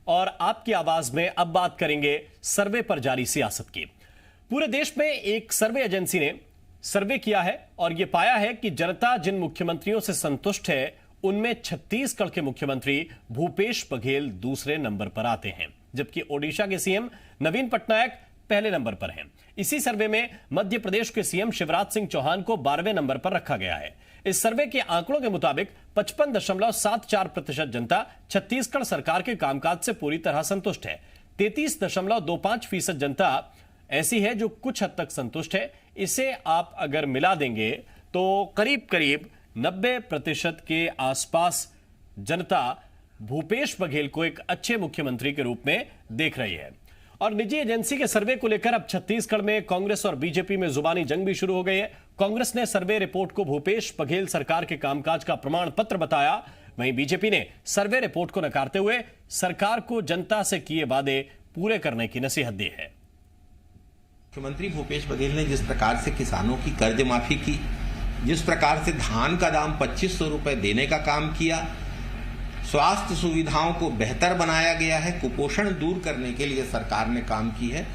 और आपकी आवाज में अब बात करेंगे सर्वे पर जारी सियासत की। पूरे देश में एक सर्वे एजेंसी ने सर्वे किया है और यह पाया है कि जनता जिन मुख्यमंत्रियों से संतुष्ट है उनमें छत्तीसगढ़ के मुख्यमंत्री भूपेश बघेल दूसरे नंबर पर आते हैं, जबकि ओडिशा के सीएम नवीन पटनायक पहले नंबर पर हैं। इसी सर्वे में मध्य प्रदेश के सीएम शिवराज सिंह चौहान को 12वें नंबर पर रखा गया है। इस सर्वे के आंकड़ों के मुताबिक 55.74% जनता छत्तीसगढ़ सरकार के कामकाज से पूरी तरह संतुष्ट है। 33.25% जनता ऐसी है जो कुछ हद तक संतुष्ट है। इसे आप अगर मिला देंगे तो करीब करीब 90% के आसपास जनता भूपेश बघेल को एक अच्छे मुख्यमंत्री के रूप में देख रही है। और निजी एजेंसी के सर्वे को लेकर अब छत्तीसगढ़ में कांग्रेस और बीजेपी में जुबानी जंग भी शुरू हो गई है। कांग्रेस ने सर्वे रिपोर्ट को भूपेश बघेल सरकार के कामकाज का प्रमाण पत्र बताया, वहीं बीजेपी ने सर्वे रिपोर्ट को नकारते हुए सरकार को जनता से किए वादे पूरे करने की नसीहत दी है। मुख्यमंत्री भूपेश बघेल ने जिस प्रकार से किसानों की कर्ज माफी की, जिस प्रकार से धान का दाम 2500 रुपए देने का काम किया, स्वास्थ्य सुविधाओं को बेहतर बनाया गया है, कुपोषण दूर करने के लिए सरकार ने काम की है,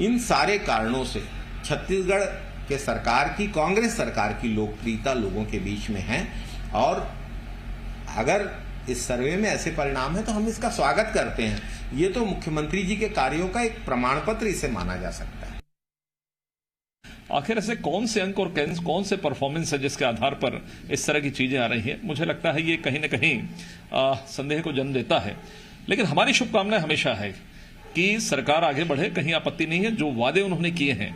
इन सारे कारणों से छत्तीसगढ़ के सरकार की, कांग्रेस सरकार की लोकप्रियता लोगों के बीच में है। और अगर इस सर्वे में ऐसे परिणाम है तो हम इसका स्वागत करते हैं। ये तो मुख्यमंत्री जी के कार्यों का एक प्रमाण पत्र इसे माना जा सकता है। आखिर ऐसे कौन से अंक और कौन से परफॉर्मेंस है जिसके आधार पर इस तरह की चीजें आ रही हैं? मुझे लगता है ये कहीं ना कहीं संदेह को जन्म देता है। लेकिन हमारी शुभकामनाएं हमेशा है कि सरकार आगे बढ़े, कहीं आपत्ति नहीं है। जो वादे उन्होंने किए हैं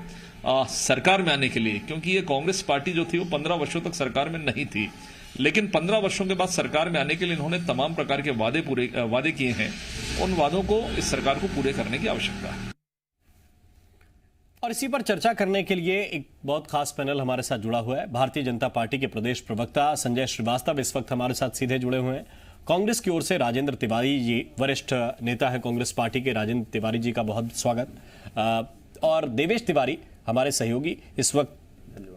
सरकार में आने के लिए, क्योंकि ये कांग्रेस पार्टी जो थी वो 15 वर्षों तक सरकार में नहीं थी, लेकिन 15 वर्षों के बाद सरकार में आने के लिए इन्होंने तमाम प्रकार के वादे किए हैं। उन वादों को इस सरकार को पूरे करने की आवश्यकता है। और इसी पर चर्चा करने के लिए एक बहुत खास पैनल हमारे साथ जुड़ा हुआ है। भारतीय जनता पार्टी के प्रदेश प्रवक्ता संजय श्रीवास्तव इस वक्त हमारे साथ सीधे जुड़े हुए हैं। कांग्रेस की ओर से राजेंद्र तिवारी जी, वरिष्ठ नेता है कांग्रेस पार्टी के, राजेंद्र तिवारी जी का बहुत स्वागत। और देवेश तिवारी हमारे सहयोगी इस वक्त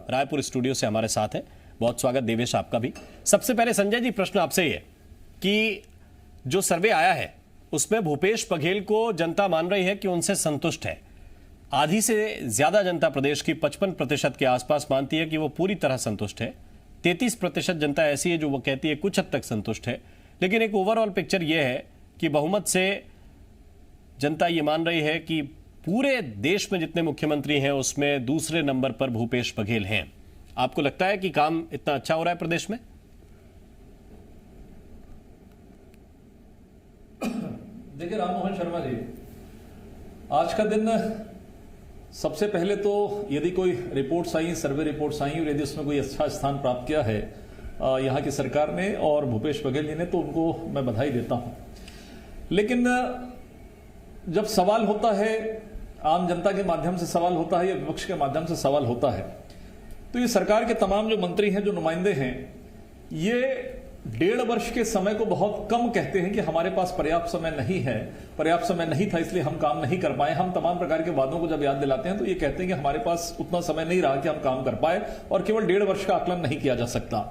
रायपुर स्टूडियो से हमारे साथ हैं, बहुत स्वागत देवेश आपका भी। सबसे पहले संजय जी, प्रश्न आपसे ही है कि जो सर्वे आया है उसमें भूपेश बघेल को जनता मान रही है कि उनसे संतुष्ट है। आधी से ज्यादा जनता प्रदेश की 55% के आसपास मानती है कि वो पूरी तरह संतुष्ट है। 33% जनता ऐसी है जो वो कहती है कुछ हद तक संतुष्ट है। लेकिन एक ओवरऑल पिक्चर ये है कि बहुमत से जनता ये मान रही है कि पूरे देश में जितने मुख्यमंत्री हैं उसमें दूसरे नंबर पर भूपेश बघेल हैं। आपको लगता है कि काम इतना अच्छा हो रहा है प्रदेश में? देखिए राम मोहन शर्मा जी, आज का दिन सबसे पहले तो यदि कोई रिपोर्ट्स आई, सर्वे रिपोर्ट्स आई और यदि उसमें कोई अच्छा स्थान प्राप्त किया है यहाँ की सरकार ने और भूपेश बघेल जी ने, तो उनको मैं बधाई देता हूं। लेकिन जब सवाल होता है, आम जनता के माध्यम से सवाल होता है या विपक्ष के माध्यम से सवाल होता है, तो ये सरकार के तमाम जो मंत्री हैं, जो नुमाइंदे हैं, ये 1.5 वर्ष के समय को बहुत कम कहते हैं कि हमारे पास पर्याप्त समय नहीं है, पर्याप्त समय नहीं था इसलिए हम काम नहीं कर पाए। हम तमाम प्रकार के वादों को जब याद दिलाते हैं तो ये कहते हैं कि हमारे पास उतना समय नहीं रहा कि हम काम कर पाए और केवल 1.5 वर्ष का आकलन नहीं किया जा सकता।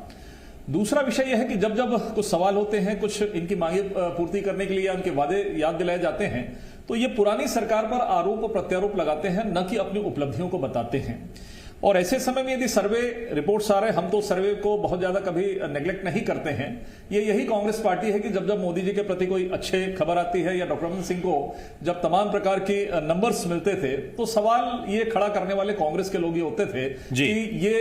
दूसरा विषय यह है कि जब जब कुछ सवाल होते हैं, कुछ इनकी मांगे पूर्ति करने के लिए उनके वादे याद दिलाए जाते हैं, तो ये पुरानी सरकार पर आरोप और प्रत्यारोप लगाते हैं, न कि अपनी उपलब्धियों को बताते हैं। और ऐसे समय में यदि सर्वे रिपोर्ट्स आ रहे, हम तो सर्वे को बहुत ज्यादा कभी नेग्लेक्ट नहीं करते हैं। ये यही कांग्रेस पार्टी है कि जब जब मोदी जी के प्रति कोई अच्छे खबर आती है या डॉक्टर रमन सिंह को जब तमाम प्रकार के नंबर्स मिलते थे, तो सवाल ये खड़ा करने वाले कांग्रेस के लोग ही होते थे कि ये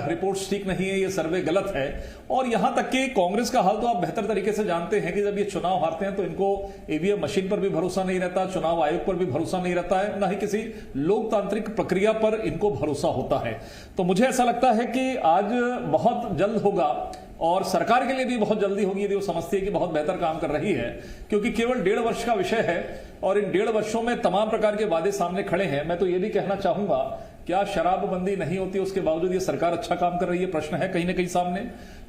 रिपोर्ट्स ठीक नहीं है, ये सर्वे गलत है। और यहां तक कि कांग्रेस का हाल तो आप बेहतर तरीके से जानते हैं कि जब ये चुनाव हारते हैं तो इनको ईवीएम मशीन पर भी भरोसा नहीं रहता, चुनाव आयोग पर भी भरोसा नहीं रहता है, न ही किसी लोकतांत्रिक प्रक्रिया पर इनको भरोसा होता है। तो मुझे ऐसा लगता है कि आज बहुत जल्द होगा और सरकार के लिए भी बहुत जल्दी होगी यदि वो समझती है कि बहुत बेहतर काम कर रही है, क्योंकि केवल 1.5 वर्ष का विषय है और इन 1.5 वर्षों में तमाम प्रकार के वादे सामने खड़े हैं। मैं तो ये भी कहना चाहूंगा, क्या शराबबंदी नहीं होती उसके बावजूद ये सरकार अच्छा काम कर रही है? प्रश्न है कहीं ना कहीं सामने।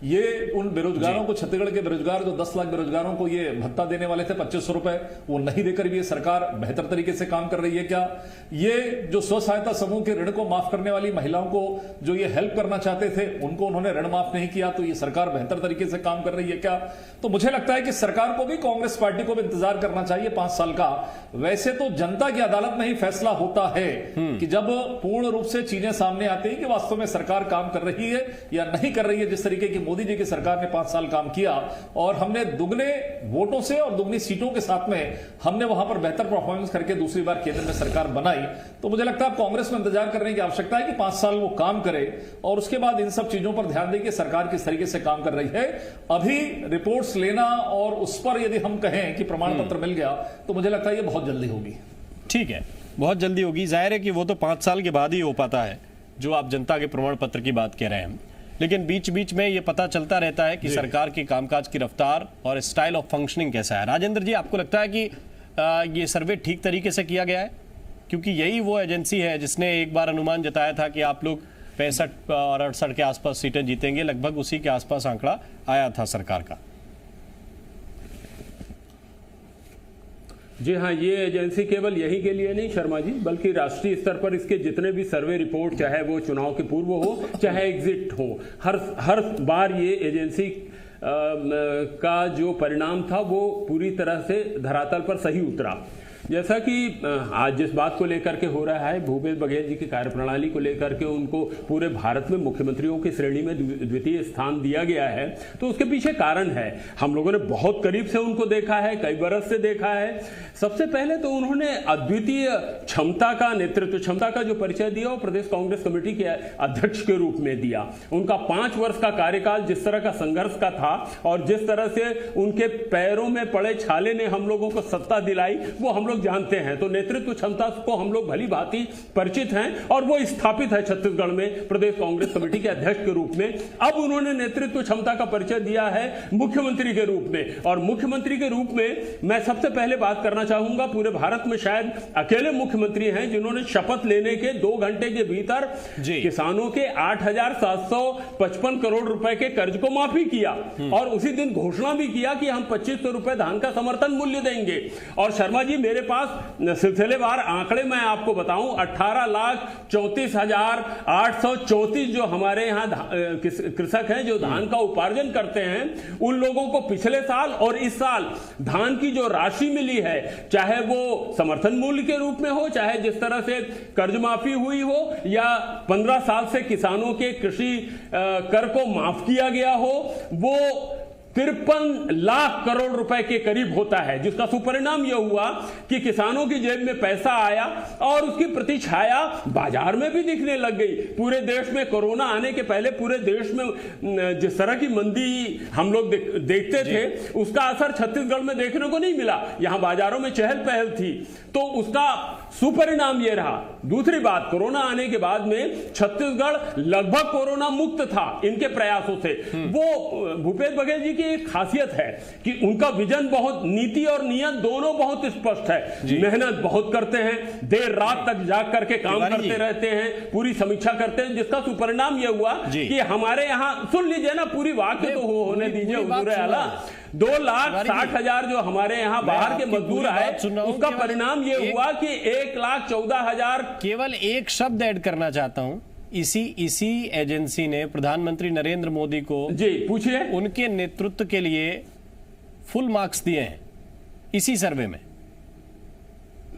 ये उन बेरोजगारों को, छत्तीसगढ़ के बेरोजगार जो 10 लाख बेरोजगारों को ये भत्ता देने वाले थे 2500 रुपए, वो नहीं देकर भी ये सरकार बेहतर तरीके से काम कर रही है क्या? ये जो स्व सहायता समूह के ऋण को माफ करने वाली महिलाओं को जो ये हेल्प करना चाहते थे उनको उन्होंने ऋण माफ नहीं किया, तो ये सरकार बेहतर तरीके से काम कर रही है क्या? तो मुझे लगता है कि सरकार को भी, कांग्रेस पार्टी को भी इंतजार करना चाहिए 5 साल का। वैसे तो जनता की अदालत में ही फैसला होता है कि जब पूर्ण रूप से चीजें सामने आती है कि वास्तव में सरकार काम कर रही है या नहीं कर रही है। जिस तरीके की मोदी जी की सरकार ने 5 साल काम किया और हमने दुगने वोटों से और दुगनी सीटों के साथ में हमने वहां पर बेहतर परफॉर्मेंस करके दूसरी बार केंद्र में सरकार बनाई, तो मुझे लगता है कांग्रेस में इंतजार करने की आवश्यकता है कि 5 साल वो काम करे और उसके बाद इन सब चीजों पर ध्यान दें कि सरकार किस तरीके से काम कर रही है। अभी रिपोर्ट्स लेना और उस पर यदि हम कहें कि प्रमाण पत्र मिल गया तो मुझे लगता है ये बहुत जल्दी होगी। ठीक है, बहुत जल्दी होगी। जाहिर है कि वो तो 5 साल के बाद ही हो पाता है जो आप जनता के प्रमाण पत्र की बात कह रहे हैं, लेकिन बीच बीच में ये पता चलता रहता है कि सरकार की कामकाज की रफ्तार और स्टाइल ऑफ फंक्शनिंग कैसा है। राजेंद्र जी, आपको लगता है कि ये सर्वे ठीक तरीके से किया गया है? क्योंकि यही वो एजेंसी है जिसने एक बार अनुमान जताया था कि आप लोग 65 और 68 के आसपास सीटें जीतेंगे, लगभग उसी के आसपास आंकड़ा आया था सरकार का। जी हाँ, ये एजेंसी केवल यही के लिए नहीं शर्मा जी, बल्कि राष्ट्रीय स्तर पर इसके जितने भी सर्वे रिपोर्ट, चाहे वो चुनाव के पूर्व हो चाहे एग्जिट हो, हर बार ये एजेंसी का जो परिणाम था वो पूरी तरह से धरातल पर सही उतरा। जैसा कि आज जिस बात को लेकर के हो रहा है, भूपेश बघेल जी की कार्यप्रणाली को लेकर के उनको पूरे भारत में मुख्यमंत्रियों की श्रेणी में द्वितीय स्थान दिया गया है, तो उसके पीछे कारण है। हम लोगों ने बहुत करीब से उनको देखा है, कई बरस से देखा है। सबसे पहले तो उन्होंने अद्वितीय क्षमता का, नेतृत्व क्षमता का जो परिचय दिया वो प्रदेश कांग्रेस कमेटी के अध्यक्ष के रूप में दिया। उनका 5 वर्ष का कार्यकाल जिस तरह का संघर्ष का था और जिस तरह से उनके पैरों में पड़े छाले ने हम लोगों को सत्ता दिलाई, वो हम लोग जानते हैं। तो नेतृत्व क्षमता को हम लोग भली भांति परिचित हैं और वो स्थापित है छत्तीसगढ़ में प्रदेश कांग्रेस कमेटी के अध्यक्ष के रूप में। अब उन्होंने नेतृत्व क्षमता का परिचय दिया है मुख्यमंत्री के रूप में, और मुख्यमंत्री के रूप में मैं सबसे पहले बात करना चाहूंगा, पूरे भारत में शायद अकेले मुख्यमंत्री हैं जिन्होंने शपथ लेने के 2 घंटे के भीतर किसानों के 8,755 करोड़ रुपए के कर्ज को माफी किया और उसी दिन घोषणा भी किया कि हम 2500 रुपए धान का समर्थन मूल्य देंगे। और शर्मा जी, मेरे पास सिलसिलेवार आंकड़े मैं आपको बताऊं, 18,34,834 जो हमारे यहां कृषक हैं जो धान का उपार्जन करते हैं, उन लोगों को पिछले साल और इस साल धान की जो राशि मिली है, चाहे वो समर्थन मूल्य के रूप में हो, चाहे जिस तरह से कर्ज माफी हुई हो, या 15 साल से किसानों के कृषि कर को माफ किया गया हो, वो 53 लाख करोड़ रुपए के करीब होता है, जिसका सुपरिणाम यह हुआ कि किसानों की जेब में पैसा आया और उसकी प्रतिछाया बाजार में भी दिखने लग गई। पूरे देश में कोरोना आने के पहले पूरे देश में जिस तरह की मंदी हम लोग देखते थे, उसका असर छत्तीसगढ़ में देखने को नहीं मिला। यहां बाजारों में चहल पहल थी, तो उसका सुपरिणाम यह रहा। दूसरी बात, कोरोना आने के बाद में छत्तीसगढ़ लगभग कोरोना मुक्त था इनके प्रयासों से। वो भूपेश बघेल जी की एक खासियत है कि उनका विजन बहुत, नीति और नियत दोनों बहुत स्पष्ट है। मेहनत बहुत करते हैं, देर रात तक जाग करके काम करते रहते हैं, पूरी समीक्षा करते हैं, जिसका सुपरिणाम यह हुआ कि हमारे यहां, सुन लीजिए ना, पूरी वाक्य तो होने दीजिए हुजूर आला, 2,60,000 जो हमारे यहाँ बाहर के मजदूर आए, उसका परिणाम यह हुआ कि 1,14,000। केवल एक शब्द ऐड करना चाहता हूं, इसी एजेंसी ने प्रधानमंत्री नरेंद्र मोदी को, जी पूछिए, उनके नेतृत्व के लिए फुल मार्क्स दिए हैं इसी सर्वे में।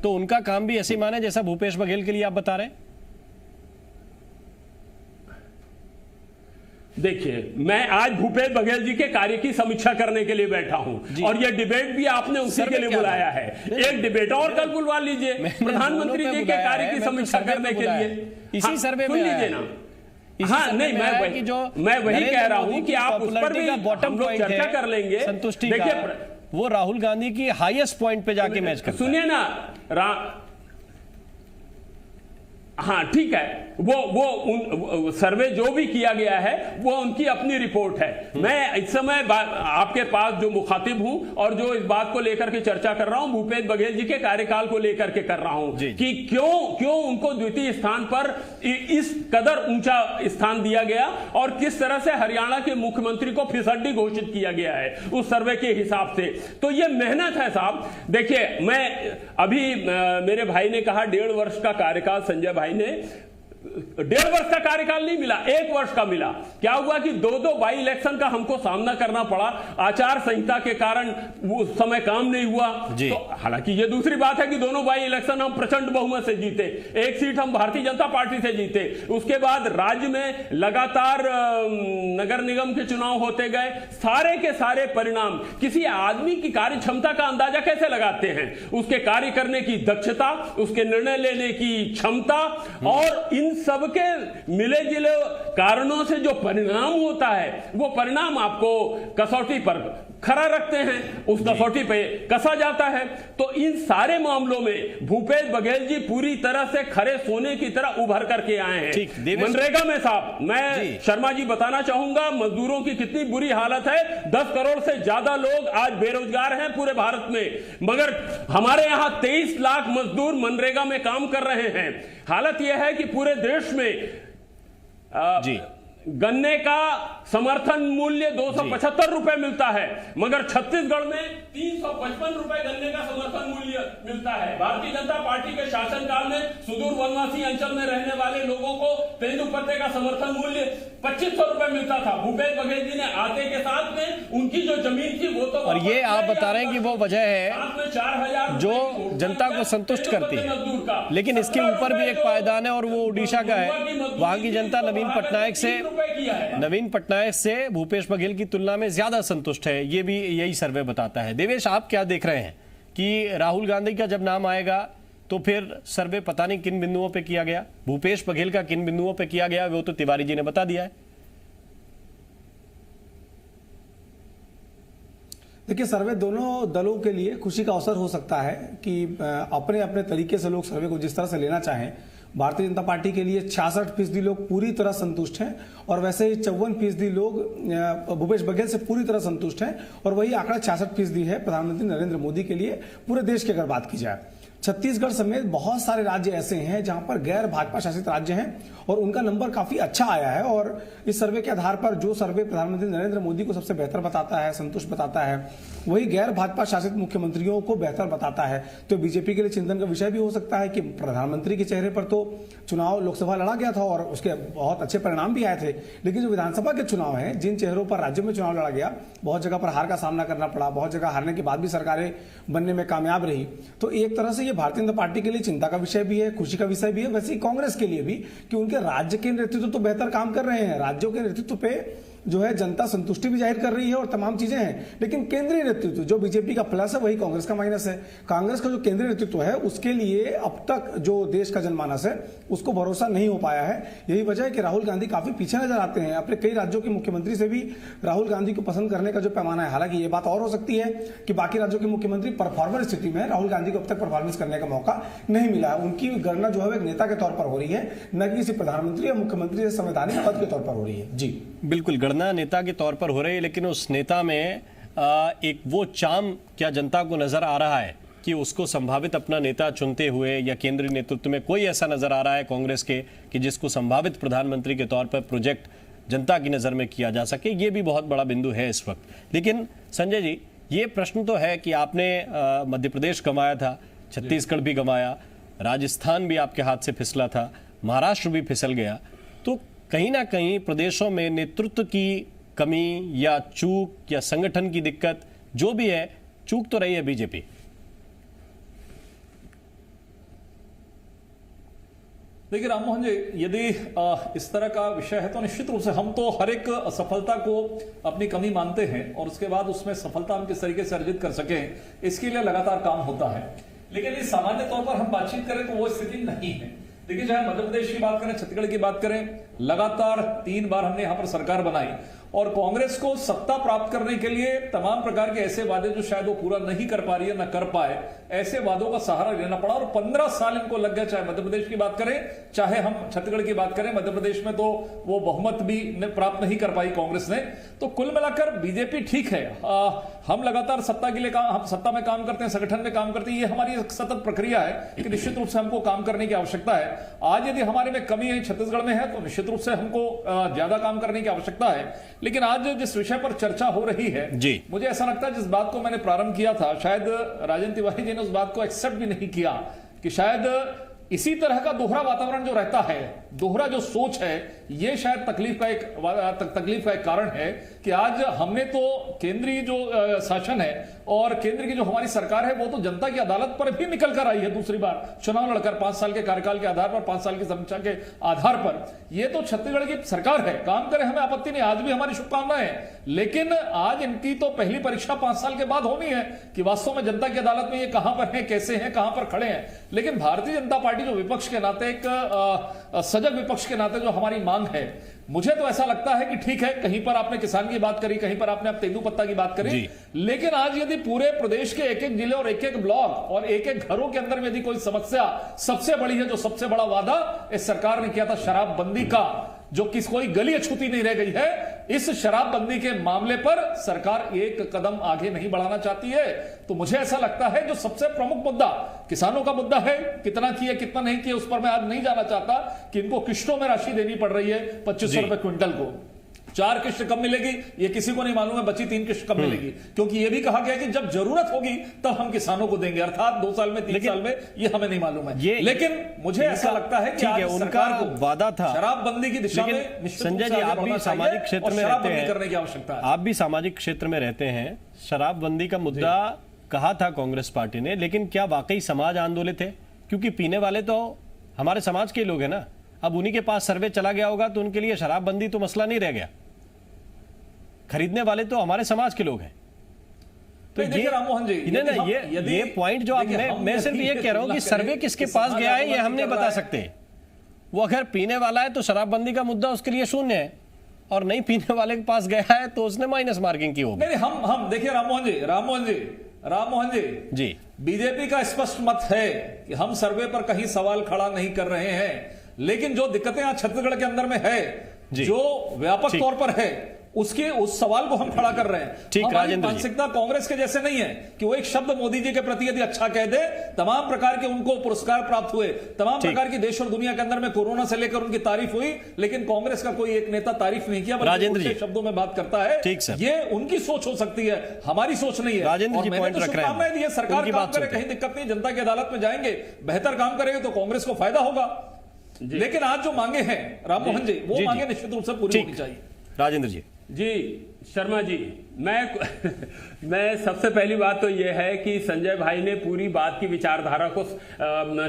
तो उनका काम भी ऐसे माने जैसा भूपेश बघेल के लिए आप बता रहे हैं। देखिए, मैं आज भूपेश बघेल जी के कार्य की समीक्षा करने के लिए बैठा हूं और यह डिबेट भी आपने उसी के लिए बुलाया है। एक डिबेट और कल बुलवा लीजिए प्रधानमंत्री जी के कार्य की समीक्षा करने के लिए, इसी सर्वे में लीजिए ना। हाँ नहीं, मैं वही कह रहा हूं कि आप उस पर भी हम लोग चर्चा कर लेंगे। संतुष्टि देखिए, वो राहुल गांधी की हाईएस्ट पॉइंट पे जाके मैच करता है। सुनिए ना, हाँ ठीक है, वो सर्वे जो भी किया गया है वो उनकी अपनी रिपोर्ट है। मैं इस समय आपके पास जो मुखातिब हूं और जो इस बात को लेकर के चर्चा कर रहा हूं, भूपेश बघेल जी के कार्यकाल को लेकर के कर रहा हूं कि क्यों उनको द्वितीय स्थान पर इस कदर ऊंचा स्थान दिया गया और किस तरह से हरियाणा के मुख्यमंत्री को फिसड्डी घोषित किया गया है उस सर्वे के हिसाब से। तो ये मेहनत है साहब। देखिए, मैं अभी मेरे भाई ने कहा 1.5 वर्ष का कार्यकाल, संजय भाई ने 1.5 वर्ष का कार्यकाल नहीं मिला, 1 वर्ष का मिला। क्या हुआ कि 2 बाई इलेक्शन का हमको सामना करना पड़ा, आचार संहिता के कारण वो उस समय काम नहीं हुआ। तो हालांकि ये दूसरी बात है कि दोनों बाई इलेक्शन हम प्रचंड बहुमत से जीते, 1 सीट हम भारतीय जनता पार्टी से जीते। उसके बाद राज्य में लगातार नगर निगम के चुनाव होते गए। सारे के सारे परिणाम किसी आदमी की कार्य क्षमता का अंदाजा कैसे लगाते हैं? उसके कार्य करने की दक्षता, उसके निर्णय लेने की क्षमता और इन सबके मिले जुले कारणों से जो परिणाम होता है वो परिणाम आपको कसौटी पर खरा रखते हैं, उस कसौटी पे कसा जाता है। तो इन सारे मामलों में भूपेश बघेल जी पूरी तरह से खरे सोने की तरह उभर करके आए हैं। मनरेगा में साहब, मैं शर्मा जी बताना चाहूंगा मजदूरों की कितनी बुरी हालत है। 10 करोड़ से ज्यादा लोग आज बेरोजगार हैं पूरे भारत में, मगर हमारे यहां 23 लाख मजदूर मनरेगा में काम कर रहे हैं। हालत यह है कि पूरे देश में गन्ने का समर्थन मूल्य 275 रुपए मिलता है, मगर छत्तीसगढ़ में 355 रुपए गन्ने का समर्थन मूल्य मिलता है। भारतीय जनता पार्टी के शासनकाल में सुदूर वनवासी अंचल में रहने वाले लोगों को तेंदू पत्ते का समर्थन मूल्य 2500 रुपए मिलता था। भूपेश बघेल जी ने आते के साथ में उनकी जो जमीन थी वो तो, और ये आप बता रहे हैं कि वो वजह है 4000 जो जनता को संतुष्ट करती है। लेकिन इसके ऊपर भी एक पायदान है और वो उड़ीसा का है। वहां की जनता नवीन पटनायक से भूपेश बघेल की तुलना में ज्यादा संतुष्ट है, ये भी यही सर्वे बताता है। देवेश, आप क्या देख रहे हैं कि राहुल गांधी का जब नाम आएगा तो फिर सर्वे पता नहीं किन बिंदुओं पे किया गया, भूपेश बघेल का किन बिंदुओं पे किया गया वो तो तिवारी जी ने बता दिया है। देखिए, सर्वे दोनों दलों के लिए खुशी का अवसर हो सकता है कि अपने अपने तरीके से लोग सर्वे को जिस तरह से लेना चाहें। भारतीय जनता पार्टी के लिए 66% लोग पूरी तरह संतुष्ट हैं और वैसे ही 54% लोग भूपेश बघेल से पूरी तरह संतुष्ट हैं और वही आंकड़ा 66% है प्रधानमंत्री नरेंद्र मोदी के लिए पूरे देश की अगर बात की जाए। छत्तीसगढ़ समेत बहुत सारे राज्य ऐसे हैं जहां पर गैर भाजपा शासित राज्य हैं और उनका नंबर काफी अच्छा आया है। और इस सर्वे के आधार पर जो सर्वे प्रधानमंत्री नरेंद्र मोदी को सबसे बेहतर बताता है, संतुष्ट बताता है, वही गैर भाजपा शासित मुख्यमंत्रियों को बेहतर बताता है। तो बीजेपी के लिए चिंतन का विषय भी हो सकता है कि प्रधानमंत्री के चेहरे पर तो चुनाव लोकसभा लड़ा गया था और उसके बहुत अच्छे परिणाम भी आए थे, लेकिन जो विधानसभा के चुनाव हैं, जिन चेहरों पर राज्यों में चुनाव लड़ा गया, बहुत जगह पर हार का सामना करना पड़ा, बहुत जगह हारने के बाद भी सरकारें बनने में कामयाब रही। तो एक तरह से ये भारतीय जनता पार्टी के लिए चिंता का विषय भी है, खुशी का विषय भी है, वैसे ही कांग्रेस के लिए भी कि उनके राज्य के नेतृत्व तो बेहतर काम कर रहे हैं, राज्यों के नेतृत्व पे जो है जनता संतुष्टि भी जाहिर कर रही है और तमाम चीजें हैं। लेकिन केंद्रीय नेतृत्व जो बीजेपी का प्लस है वही कांग्रेस का माइनस है। कांग्रेस का जो केंद्रीय नेतृत्व है उसके लिए अब तक जो देश का जनमानस है उसको भरोसा नहीं हो पाया है। यही वजह है कि राहुल गांधी काफी पीछे नजर आते हैं। अपने कई राज्यों के मुख्यमंत्री से भी राहुल गांधी को पसंद करने का जो पैमाना है, हालांकि ये बात और हो सकती है कि बाकी राज्यों के मुख्यमंत्री परफॉर्मर स्थिति में, राहुल गांधी को अब तक परफॉर्मेंस करने का मौका नहीं मिला है। उनकी गणना जो है एक नेता के तौर पर हो रही है, न कि किसी प्रधानमंत्री या मुख्यमंत्री या संवैधानिक पद के तौर पर हो रही है। जी बिल्कुल, गणना नेता के तौर पर हो रही है, लेकिन उस नेता में एक वो चार्म क्या जनता को नजर आ रहा है कि उसको संभावित अपना नेता चुनते हुए, या केंद्रीय नेतृत्व में कोई ऐसा नजर आ रहा है कांग्रेस के कि जिसको संभावित प्रधानमंत्री के तौर पर प्रोजेक्ट जनता की नजर में किया जा सके? ये भी बहुत बड़ा बिंदु है इस वक्त। लेकिन संजय जी, ये प्रश्न तो है कि आपने मध्य प्रदेश गंवाया था, छत्तीसगढ़ भी गंवाया, राजस्थान भी आपके हाथ से फिसला था, महाराष्ट्र भी फिसल गया, तो कहीं ना कहीं प्रदेशों में नेतृत्व की कमी या चूक या संगठन की दिक्कत जो भी है, चूक तो रही है बीजेपी। देखिए राममोहन जी, यदि इस तरह का विषय है तो निश्चित रूप से हम तो हर एक सफलता को अपनी कमी मानते हैं और उसके बाद उसमें सफलता हम किस तरीके से अर्जित कर सकें, इसके लिए लगातार काम होता है। लेकिन इस सामान्य तौर पर हम बातचीत करें तो वो स्थिति नहीं है। देखिए, चाहे मध्य प्रदेश की बात करें, छत्तीसगढ़ की बात करें, लगातार 3 बार हमने यहां पर सरकार बनाई और कांग्रेस को सत्ता प्राप्त करने के लिए तमाम प्रकार के ऐसे वादे जो शायद वो पूरा नहीं कर पा रही है, ना कर पाए, ऐसे वादों का सहारा लेना पड़ा। और 15 साल इनको लग गया, चाहे मध्य प्रदेश की बात करें, चाहे हम छत्तीसगढ़ की बात करें। मध्य प्रदेश में तो वो बहुमत भी प्राप्त नहीं कर पाई कांग्रेस ने। तो कुल मिलाकर बीजेपी ठीक है, हम लगातार सत्ता के लिए हम सत्ता में काम करते हैं, संगठन में काम करते हैं, ये हमारी सतत प्रक्रिया है कि निश्चित रूप से हमको काम करने की आवश्यकता है। आज यदि हमारे में कमी है छत्तीसगढ़ में है, तो निश्चित रूप से हमको ज्यादा काम करने की आवश्यकता है। लेकिन आज जिस विषय पर चर्चा हो रही है, मुझे ऐसा लगता है जिस बात को मैंने प्रारंभ किया था, शायद राजेंद्र तिवारी जी ने उस बात को एक्सेप्ट भी नहीं किया कि शायद इसी तरह का दोहरा वातावरण जो रहता है, दोहरा जो सोच है, ये शायद तकलीफ का एक कारण है कि आज हमने तो केंद्रीय जो शासन है और केंद्र की जो हमारी सरकार है, वो तो जनता की अदालत पर भी निकल कर आई है दूसरी बार चुनाव लड़कर 5 साल के कार्यकाल के आधार पर, 5 साल की समीक्षा के आधार पर। ये तो छत्तीसगढ़ की सरकार है, काम करे, हमें आपत्ति नहीं, आज भी हमारी शुभकामनाएं हैं। लेकिन आज इनकी तो पहली परीक्षा 5 साल के बाद होनी है कि वास्तव में जनता की अदालत में ये कहां पर है, कैसे हैं, कहां पर खड़े हैं। लेकिन भारतीय जनता पार्टी जो विपक्ष के नाते, एक सजग विपक्ष के नाते जो हमारी मांग है, मुझे तो ऐसा लगता है कि ठीक है, कहीं पर आपने किसान की बात करी, कहीं पर आपने अब तेंदुपत्ता की बात करी, लेकिन आज यदि पूरे प्रदेश के एक एक जिले और एक एक ब्लॉक और एक एक घरों के अंदर में यदि कोई समस्या सबसे बड़ी है, जो सबसे बड़ा वादा इस सरकार ने किया था शराबबंदी का, जो किस कोई गली अछूती नहीं रह गई है, इस शराबबंदी के मामले पर सरकार एक कदम आगे नहीं बढ़ाना चाहती है। तो मुझे ऐसा लगता है जो सबसे प्रमुख मुद्दा किसानों का मुद्दा है, कितना किया कितना नहीं किया उस पर मैं आज नहीं जाना चाहता कि इनको किश्तों में राशि देनी पड़ रही है 2500 रुपए क्विंटल को। 4 किश्त कब मिलेगी ये किसी को नहीं मालूम है, बची 3 किश्त कब मिलेगी, क्योंकि ये भी कहा गया कि जब जरूरत होगी तब हम किसानों को देंगे, अर्थात 2 साल में 3 साल में, ये हमें नहीं मालूम है। लेकिन मुझे ऐसा लगता है कि आज उनका वादा था शराबबंदी की दिशा में। संजय जी, आप भी सामाजिक क्षेत्र में रहते हैं, करने की आवश्यकता है, आप भी सामाजिक क्षेत्र में रहते हैं। शराबबंदी का मुद्दा कहा था कांग्रेस पार्टी ने, लेकिन क्या वाकई समाज आंदोलित है? क्योंकि पीने वाले तो हमारे समाज के लोग हैं ना। अब उन्हीं के पास सर्वे चला गया होगा तो उनके लिए शराबबंदी तो मसला नहीं रह गया, खरीदने वाले तो हमारे समाज के लोग हैं। तो ये राममोहन जी, ये पॉइंट जो आपने, मैं सिर्फ ये कह रहा हूं कि सर्वे किसके पास गया है ये हम नहीं बता सकते। वो अगर पीने वाला है तो शराबबंदी का मुद्दा उसके लिए शून्य है, और नहीं पीने वाले के पास गया है तो उसने माइनस मार्किंग की होगी। नहीं, हम देखिए राममोहन जी, बीजेपी का स्पष्ट मत है कि हम सर्वे पर कहीं सवाल खड़ा नहीं कर रहे हैं, लेकिन जो दिक्कतें आज छत्तीसगढ़ के अंदर में है, जो व्यापक तौर पर है, उस सवाल को हम खड़ा कर रहे हैं। ठीक, हमारी मानसिकता कांग्रेस के जैसे नहीं है कि वो एक शब्द मोदी जी के प्रति यदि अच्छा कह दे, तमाम प्रकार के उनको पुरस्कार प्राप्त हुए, तमाम प्रकार की देश और दुनिया के अंदर में कोरोना से लेकर उनकी तारीफ हुई, लेकिन कांग्रेस का कोई एक नेता तारीफ नहीं किया, बल्कि शब्दों में बात करता है। ठीक सर, ये उनकी सोच हो सकती है, हमारी सोच नहीं है। राजेंद्र जी पॉइंट रख रहे हैं, सरकार काम करे, कहीं दिक्कत नहीं, जनता की अदालत में जाएंगे, बेहतर काम करेंगे तो कांग्रेस को फायदा होगा। लेकिन आज जो मांगे हैं राममोहन जी, वो मांगे निश्चित रूप से पूरी होनी चाहिए। राजेंद्र जी, शर्मा जी, मैं सबसे पहली बात तो यह है कि संजय भाई ने पूरी बात की विचारधारा को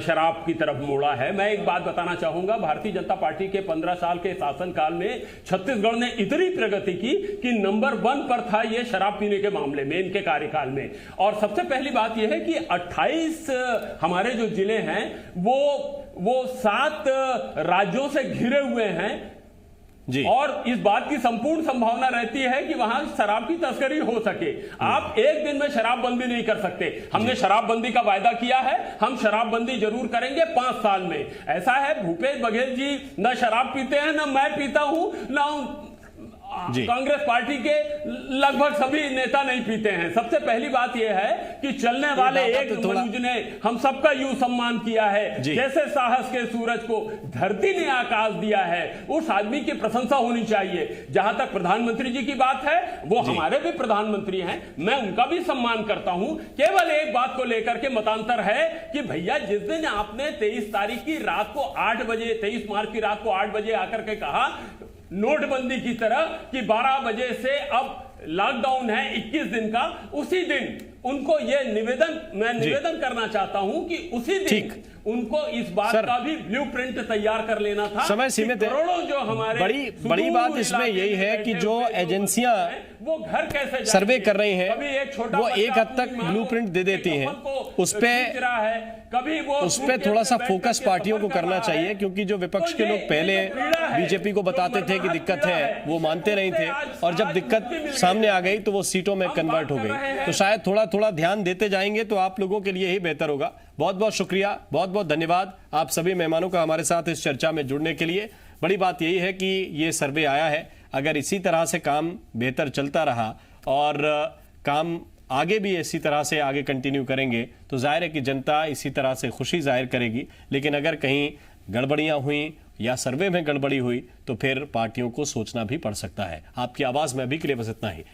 शराब की तरफ मोड़ा है। मैं एक बात बताना चाहूंगा, भारतीय जनता पार्टी के 15 साल के शासनकाल में छत्तीसगढ़ ने इतनी प्रगति की कि नंबर 1 पर था यह शराब पीने के मामले में इनके कार्यकाल में। और सबसे पहली बात यह है कि 28 हमारे जो जिले हैं वो 7 राज्यों से घिरे हुए हैं जी, और इस बात की संपूर्ण संभावना रहती है कि वहां शराब की तस्करी हो सके। आप एक दिन में शराबबंदी नहीं कर सकते। हमने शराबबंदी का वायदा किया है, हम शराबबंदी जरूर करेंगे 5 साल में। ऐसा है, भूपेश बघेल जी न शराब पीते हैं, न मैं पीता हूं, न कांग्रेस पार्टी के लगभग सभी नेता नहीं पीते हैं। सबसे पहली बात यह है कि चलने वाले एक मनुज ने हम सबका यूं सम्मान किया है, जैसे साहस के सूरज को धरती ने आकाश दिया है, उस आदमी की प्रशंसा होनी चाहिए। जहां तक प्रधानमंत्री जी की बात है, वो हमारे भी प्रधानमंत्री हैं, मैं उनका भी सम्मान करता हूं। केवल एक बात को लेकर के मतांतर है कि भैया जिस दिन आपने 23 तारीख की रात को 8 बजे, 23 मार्च की रात को 8 बजे आकर के कहा नोटबंदी की तरह कि 12 बजे से अब लॉकडाउन है 21 दिन का, उसी दिन उनको यह निवेदन करना चाहता हूं कि उसी दिन उनको इस बात का भी ब्लूप्रिंट तैयार कर लेना था। समय सीमित है, करोड़ों जो हमारे बड़ी बात इसमें यही है कि जो एजेंसियां वो घर कैसे जाएंगे? सर्वे कर रही हैं, कभी एक छोटा वो बच्चा एक हद तक अपनी माँ ब्लूप्रिंट दे देती हैं। उस पे कभी वो उस पे थोड़ा सा फोकस पार्टियों को करना चाहिए, क्योंकि जो विपक्ष के लोग पहले बीजेपी को बताते थे कि दिक्कत है, वो मानते नहीं थे, और जब दिक्कत सामने आ गई तो वो सीटों में कन्वर्ट हो गई। तो शायद थोड़ा थोड़ा ध्यान देते जाएंगे तो आप लोगों के लिए ही बेहतर होगा। बहुत बहुत शुक्रिया, बहुत बहुत धन्यवाद आप सभी मेहमानों का हमारे साथ इस चर्चा में जुड़ने के लिए। बड़ी बात यही है कि ये सर्वे आया है, अगर इसी तरह से काम बेहतर चलता रहा और काम आगे भी इसी तरह से आगे कंटिन्यू करेंगे तो जाहिर है कि जनता इसी तरह से खुशी जाहिर करेगी। लेकिन अगर कहीं गड़बड़ियां हुई या सर्वे में गड़बड़ी हुई तो फिर पार्टियों को सोचना भी पड़ सकता है। आपकी आवाज में अभी के लिए बस इतना ही।